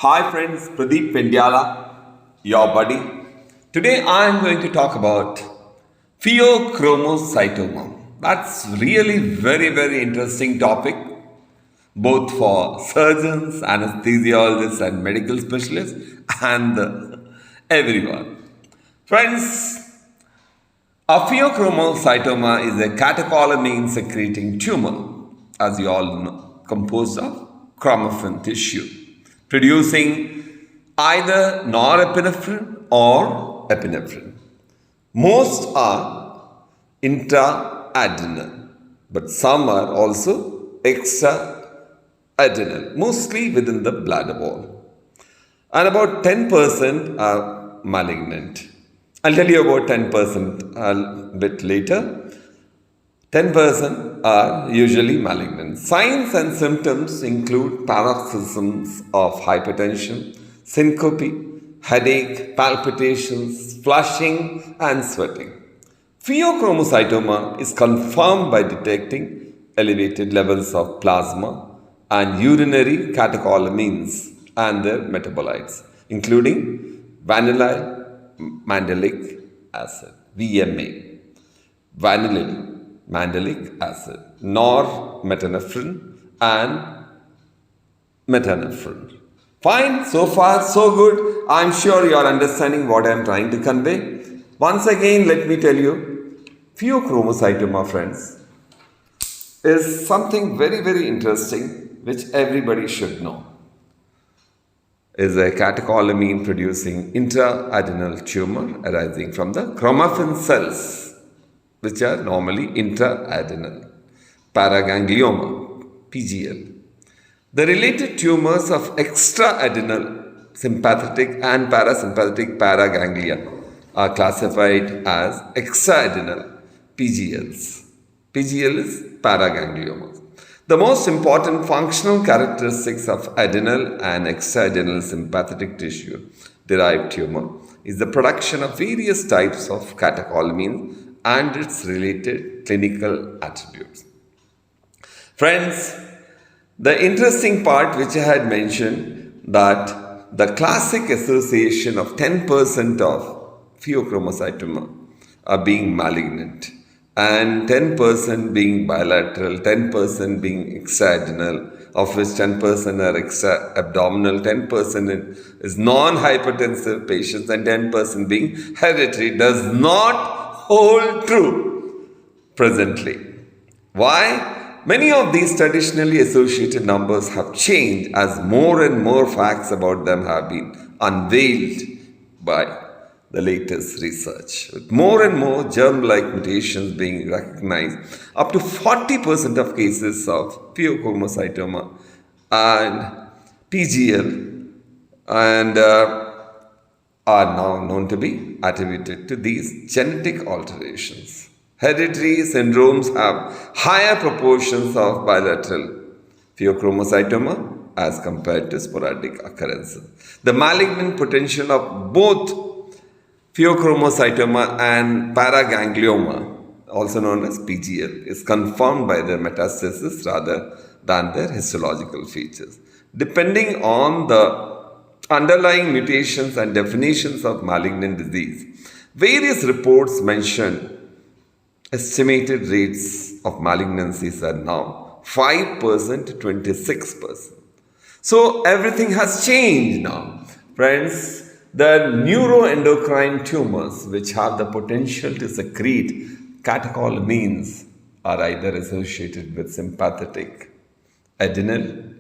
Hi friends, Pradeep Pendyala, your buddy. Today I am going to talk about Pheochromocytoma. That's really very interesting topic both for surgeons, anesthesiologists and medical specialists and everyone. Friends, a pheochromocytoma is a catecholamine secreting tumor, as you all know, composed of chromaffin tissue, producing either norepinephrine or epinephrine. Most are intra-adenal, but some are also extra-adenal, mostly within the bladder wall. And about 10% are malignant. I'll tell you about 10% a bit later. 10% are usually malignant. Signs and symptoms include paroxysms of hypertension, syncope, headache, palpitations, flushing, and sweating. Pheochromocytoma is confirmed by detecting elevated levels of plasma and urinary catecholamines and their metabolites, including vanillyl mandelic acid, VMA, vanillyl mandelic acid, norepinephrine, and methanephrine. Fine, so far so good. I'm sure you are understanding what I'm trying to convey. Once again, let me tell you, pheochromocytoma, friends, is something very interesting which everybody should know. Is a catecholamine producing intra-adenal tumor arising from the chromaffin cells, which are normally intra-adenal, paraganglioma, PGL. The related tumors of extra-adenal sympathetic and parasympathetic paraganglia are classified as extra-adenal PGLs. PGL is paraganglioma. The most important functional characteristics of adenal and extra-adenal sympathetic tissue derived tumor is the production of various types of catecholamines and its related clinical attributes. Friends, the interesting part which I had mentioned, that the classic association of 10% of pheochromocytoma are being malignant and 10% being bilateral, 10% being extra-adenal, of which 10% are extra-abdominal, 10% is non-hypertensive patients, and 10% being hereditary, does not hold true presently. Why? Many of these traditionally associated numbers have changed as more and more facts about them have been unveiled by the latest research, with more and more germ-like mutations being recognized. Up to 40% of cases of pheochromocytoma and PGL and are now known to be attributed to these genetic alterations. Hereditary syndromes have higher proportions of bilateral pheochromocytoma as compared to sporadic occurrences. The malignant potential of both pheochromocytoma and paraganglioma, also known as PGL, is confirmed by their metastasis rather than their histological features. Depending on the underlying mutations and definitions of malignant disease, various reports mention estimated rates of malignancies are now 5% to 26%. So everything has changed now. Friends, the neuroendocrine tumors, which have the potential to secrete catecholamines, are either associated with sympathetic adenal,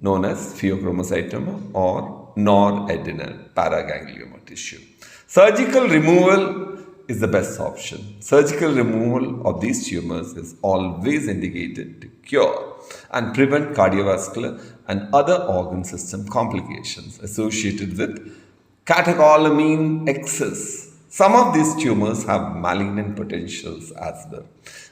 known as pheochromocytoma, or noradenal paraganglioma tissue. Surgical removal is the best option. Surgical removal of these tumors is always indicated to cure and prevent cardiovascular and other organ system complications associated with catecholamine excess. Some of these tumors have malignant potentials as well.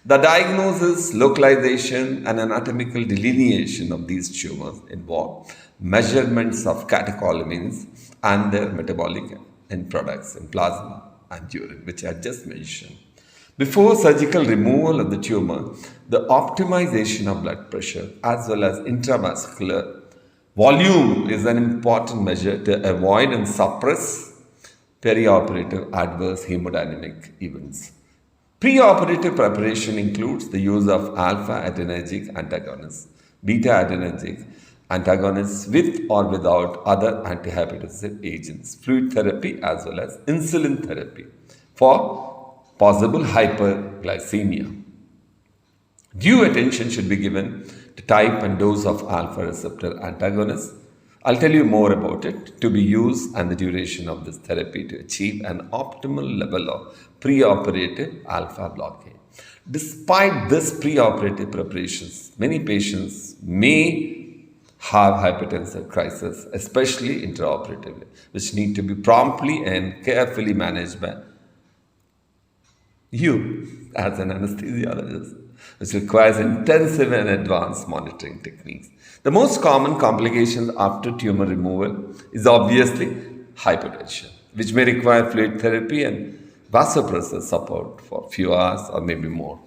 The diagnosis, localization, and anatomical delineation of these tumors involve measurements of catecholamines and their metabolic end products in plasma and urine, which I just mentioned. Before surgical removal of the tumor, the optimization of blood pressure as well as intravascular Volume is an important measure to avoid and suppress perioperative adverse hemodynamic events. Preoperative preparation includes the use of alpha adrenergic antagonists, beta adrenergic antagonists with or without other antihypertensive agents, fluid therapy as well as insulin therapy for possible hyperglycemia. Due attention should be given to type and dose of alpha receptor antagonists. I'll tell you more about it, to be used and the duration of this therapy to achieve an optimal level of preoperative alpha blockade. Despite this preoperative preparations, many patients may have hypertensive crisis, especially intraoperatively, which need to be promptly and carefully managed by you as an anesthesiologist, which requires intensive and advanced monitoring techniques. The most common complications after tumor removal is obviously hypertension, which may require fluid therapy and vasopressor support for a few hours or maybe more.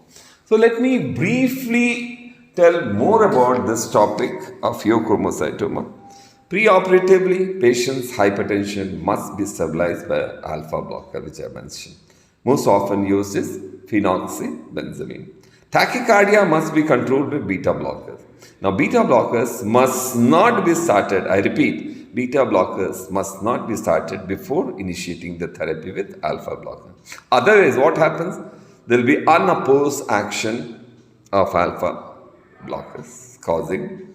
So let me briefly tell more about this topic of pheochromocytoma. Preoperatively, patient's hypertension must be stabilized by alpha blocker, which I mentioned. Most often used is phenoxybenzamine. Tachycardia must be controlled with beta blockers. Now, beta blockers must not be started, I repeat, beta blockers must not be started before initiating the therapy with alpha blocker. Otherwise, what happens? There will be unopposed action of alpha blockers causing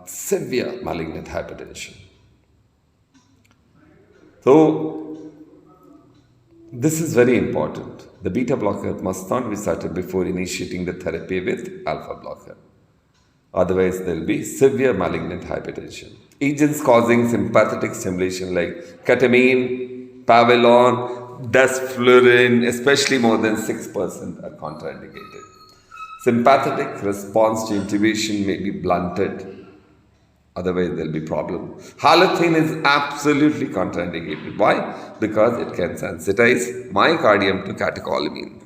severe malignant hypertension. So, this is very important. The beta blocker must not be started before initiating the therapy with alpha blocker. Otherwise, there will be severe malignant hypertension. Agents causing sympathetic stimulation like ketamine, pavilon, desflurane, especially more than 6% are contraindicated. Sympathetic response to intubation may be blunted. Otherwise, there will be problem. Halothane is absolutely contraindicated. Why? Because it can sensitize myocardium to catecholamine.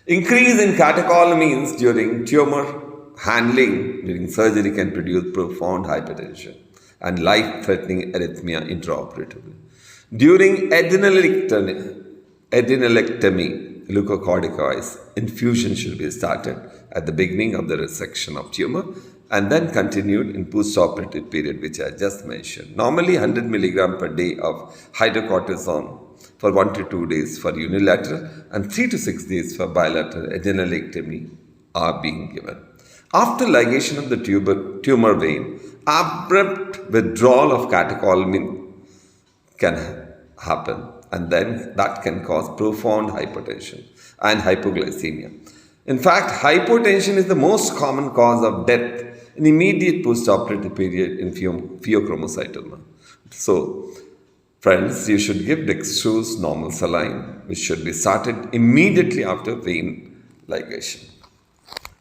Increase in catecholamines during tumor handling during surgery can produce profound hypertension and life-threatening arrhythmia intraoperatively. During adrenalectomy, glucocorticoids infusion should be started at the beginning of the resection of tumor and then continued in post-operative period, which I just mentioned. Normally 100 mg per day of hydrocortisone for 1 to 2 days for unilateral and 3 to 6 days for bilateral adrenalectomy are being given. After ligation of the tumor vein, abrupt withdrawal of catecholamine can happen, and then that can cause profound hypertension and hypoglycemia. In fact, hypotension is the most common cause of death in immediate post-operative period in pheochromocytoma. So, friends, you should give dextrose normal saline, which should be started immediately after vein ligation.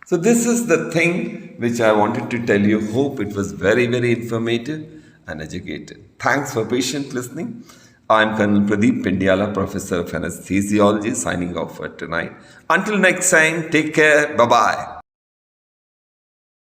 So this is the thing which I wanted to tell you. Hope it was very, very informative and educated. Thanks for patient listening. I am Colonel Pradeep Pindiala, Professor of Anesthesiology, signing off for tonight. Until next time, take care. Bye-bye.